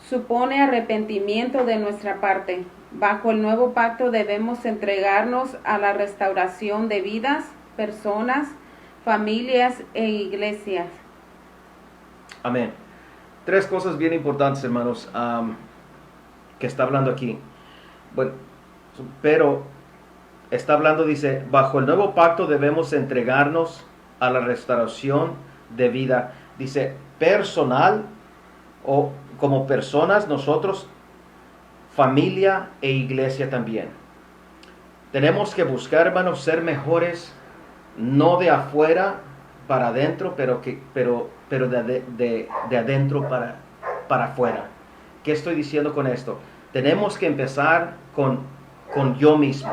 supone arrepentimiento de nuestra parte. Bajo el nuevo pacto debemos entregarnos a la restauración de vidas, personas, familias e iglesias. amén. 3 cosas bien importantes, hermanos, que está hablando aquí. Bueno, pero está hablando, dice, bajo el nuevo pacto debemos entregarnos a la restauración de vida. Dice, personal o como personas nosotros, familia e iglesia también. Tenemos que buscar, hermanos, ser mejores, no de afuera para adentro, pero de adentro para afuera. ¿Qué estoy diciendo con esto? Tenemos que empezar con yo mismo,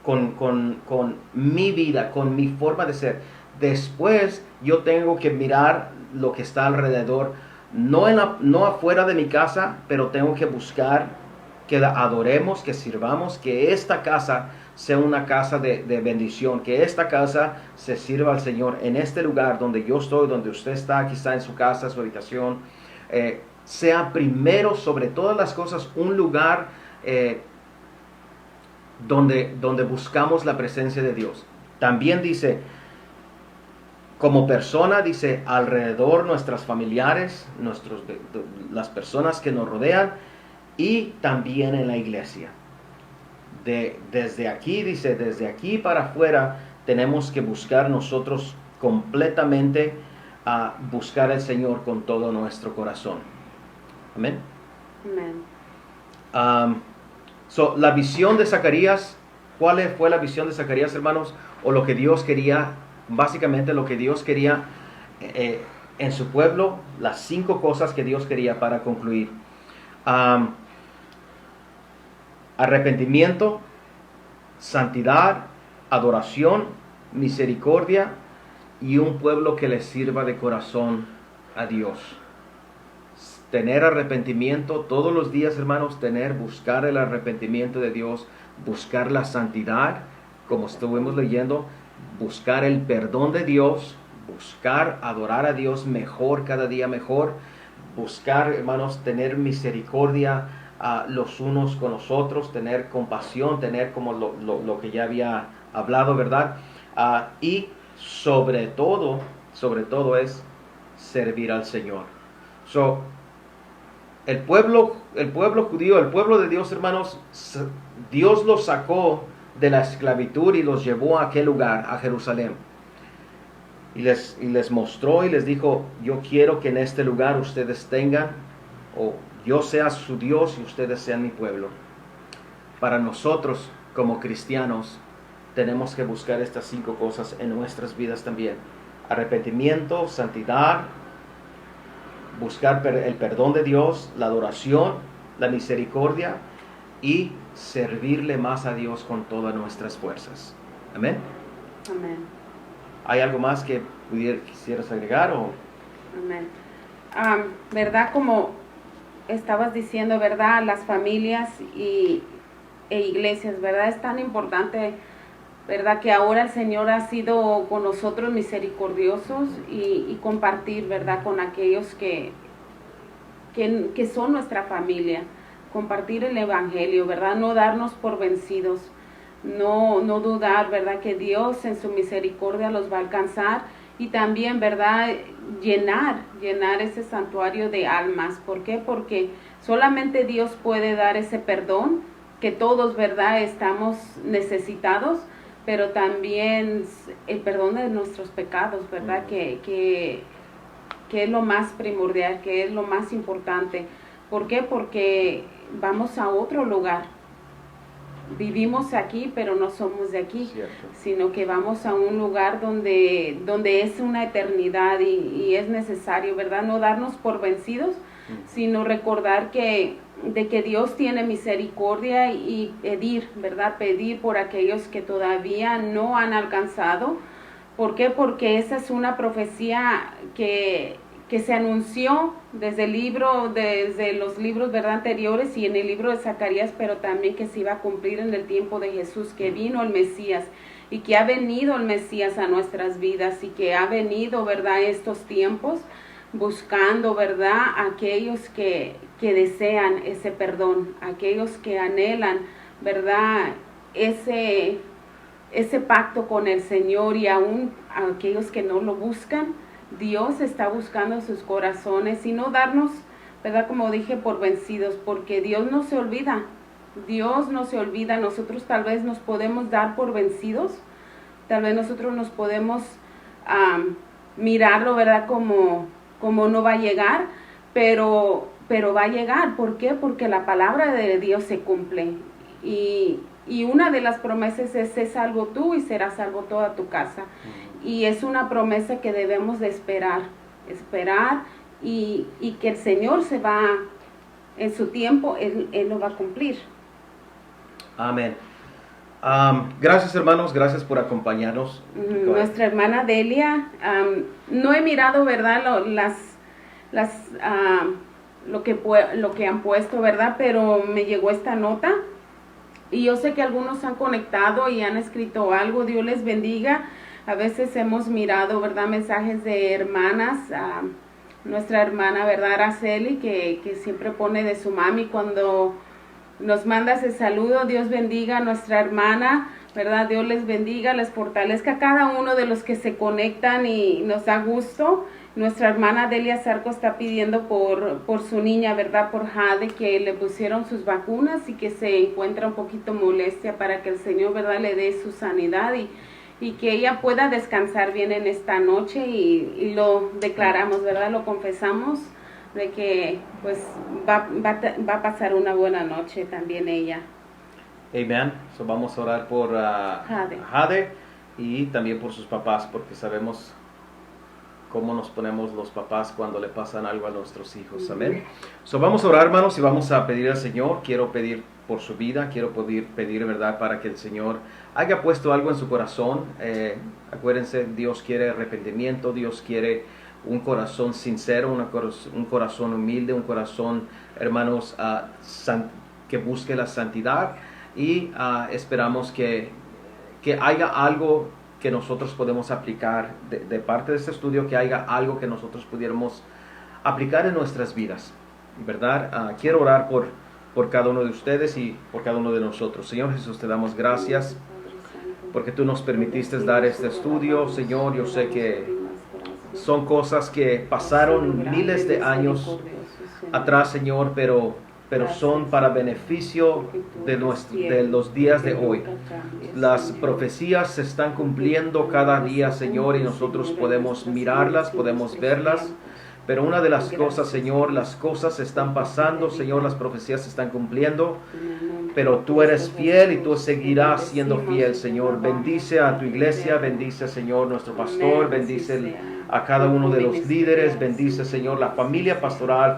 con mi vida, con mi forma de ser. Después yo tengo que mirar lo que está alrededor, no afuera de mi casa, pero tengo que buscar que adoremos, que sirvamos, que esta casa sea una casa de bendición, que esta casa se sirva al Señor en este lugar donde yo estoy, donde usted está, quizá en su casa, su habitación, sea primero sobre todas las cosas un lugar donde buscamos la presencia de Dios. También dice, como persona, dice, alrededor nuestras familiares, las personas que nos rodean, y también en la iglesia. Desde aquí, dice, desde aquí para afuera tenemos que buscar nosotros completamente a buscar al Señor con todo nuestro corazón. Amén. Amén. La visión de Zacarías, ¿cuál fue la visión de Zacarías, hermanos? O lo que Dios quería, básicamente lo que Dios quería en su pueblo, las 5 cosas que Dios quería para concluir. Arrepentimiento, santidad, adoración, misericordia y un pueblo que le sirva de corazón a Dios. Tener arrepentimiento todos los días, hermanos, buscar el arrepentimiento de Dios, buscar la santidad, como estuvimos leyendo, buscar el perdón de Dios, buscar adorar a Dios mejor, cada día mejor, buscar, hermanos, tener misericordia los unos con los otros, tener compasión, tener como lo que ya había hablado, ¿verdad? Y sobre todo es servir al Señor. El pueblo judío, el pueblo de Dios, hermanos, Dios los sacó de la esclavitud y los llevó a aquel lugar, a Jerusalén. Y les mostró y les dijo, yo quiero que en este lugar ustedes tengan, o yo sea su Dios y ustedes sean mi pueblo. Para nosotros, como cristianos, tenemos que buscar estas 5 cosas en nuestras vidas también. Arrepentimiento, santidad, buscar el perdón de Dios, la adoración, la misericordia y servirle más a Dios con todas nuestras fuerzas. Amén. Amén. ¿Hay algo más que quisieras agregar? Amén. ¿Verdad? Como estabas diciendo, ¿verdad? Las familias e iglesias, ¿verdad? Es tan importante, ¿verdad? Que ahora el Señor ha sido con nosotros misericordiosos y compartir, ¿verdad? Con aquellos que son nuestra familia. Compartir el Evangelio, ¿verdad? No darnos por vencidos. No dudar, ¿verdad? Que Dios en su misericordia los va a alcanzar. Y también, ¿verdad? Llenar ese santuario de almas. ¿Por qué? Porque solamente Dios puede dar ese perdón, que todos, ¿verdad? Estamos necesitados, pero también el perdón de nuestros pecados, ¿verdad? Que es lo más primordial, que es lo más importante. ¿Por qué? Porque vamos a otro lugar. Vivimos aquí, pero no somos de aquí. Cierto. Sino que vamos a un lugar donde es una eternidad y es necesario, ¿verdad? No darnos por vencidos, sino recordar de que Dios tiene misericordia y pedir, ¿verdad? Pedir por aquellos que todavía no han alcanzado. ¿Por qué? Porque esa es una profecía que se anunció desde los libros, ¿verdad? Anteriores y en el libro de Zacarías, pero también que se iba a cumplir en el tiempo de Jesús, que vino el Mesías y que ha venido el Mesías a nuestras vidas y que ha venido, ¿verdad? Estos tiempos buscando, ¿verdad? Aquellos que desean ese perdón, aquellos que anhelan, ¿verdad? Ese pacto con el Señor, y aún aquellos que no lo buscan. Dios está buscando sus corazones y no darnos, ¿verdad? Como dije, por vencidos, porque Dios no se olvida. Dios no se olvida. Nosotros tal vez nos podemos dar por vencidos, tal vez nosotros nos podemos mirarlo, ¿verdad? Como no va a llegar, pero va a llegar. ¿Por qué? Porque la palabra de Dios se cumple. Y una de las promesas es: sé salvo tú y serás salvo toda tu casa. Y es una promesa que debemos de esperar y que el Señor se va, en su tiempo, Él lo va a cumplir. Amén. Gracias, hermanos, gracias por acompañarnos. Nuestra hermana Delia, no he mirado, ¿verdad?, lo que han puesto, ¿verdad?, pero me llegó esta nota y yo sé que algunos han conectado y han escrito algo. Dios les bendiga. A veces hemos mirado, ¿verdad?, mensajes de hermanas, nuestra hermana, ¿verdad?, Araceli, que siempre pone de su mami cuando nos manda ese saludo. Dios bendiga a nuestra hermana, ¿verdad? Dios les bendiga, les fortalezca a cada uno de los que se conectan y nos da gusto. Nuestra hermana Delia Zarco está pidiendo por su niña, ¿verdad?, por Jade, que le pusieron sus vacunas y que se encuentra un poquito molestia, para que el Señor, ¿verdad?, le dé su sanidad y que ella pueda descansar bien en esta noche, y lo declaramos, ¿verdad?, lo confesamos, de que pues va a pasar una buena noche también ella. Amén. So vamos a orar por Jade y también por sus papás, porque sabemos cómo nos ponemos los papás cuando le pasan algo a nuestros hijos. Amén. So vamos a orar, hermanos, y vamos a pedir al Señor. Quiero pedir por su vida, quiero pedir, ¿verdad?, para que el Señor haya puesto algo en su corazón. Acuérdense, Dios quiere arrepentimiento, Dios quiere un corazón sincero, un corazón humilde, un corazón, hermanos, que busque la santidad, y esperamos que haya algo que nosotros podemos aplicar de parte de este estudio, que haya algo que nosotros pudiéramos aplicar en nuestras vidas, ¿verdad? Quiero orar por cada uno de ustedes y por cada uno de nosotros. Señor Jesús, te damos gracias porque tú nos permitiste dar este estudio. Señor, yo sé que son cosas que pasaron miles de años atrás, Señor, pero son para beneficio de los días de hoy. Las profecías se están cumpliendo cada día, Señor, y nosotros podemos mirarlas, podemos verlas. Pero una de las cosas, Señor, las cosas están pasando, Señor, las profecías se están cumpliendo, pero tú eres fiel y tú seguirás siendo fiel, Señor. Bendice a tu iglesia, bendice, Señor, nuestro pastor, bendice a cada uno de los líderes, bendice, Señor, la familia pastoral,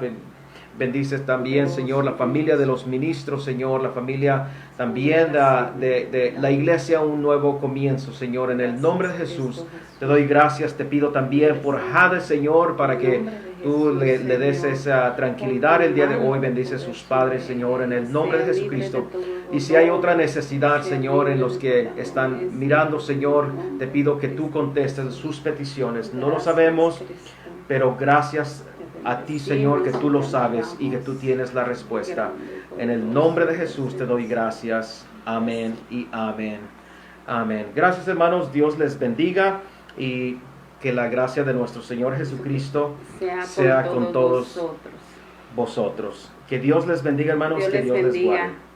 bendice también, Señor, la familia de los ministros, Señor, la familia también de la iglesia, un nuevo comienzo, Señor. En el nombre de Jesús te doy gracias. Te pido también por Jade, Señor, para que tú le des esa tranquilidad el día de hoy. Bendice a sus padres, Señor, en el nombre de Jesucristo. Y si hay otra necesidad, Señor, en los que están mirando, Señor, te pido que tú contestes sus peticiones. No lo sabemos, pero gracias a ti, Señor, que tú lo sabes y que tú tienes la respuesta. En el nombre de Jesús te doy gracias. Amén y amén. Amén. Gracias, hermanos. Dios les bendiga y que la gracia de nuestro Señor Jesucristo sea con todos vosotros. Que Dios les bendiga, hermanos. Que Dios les guarde.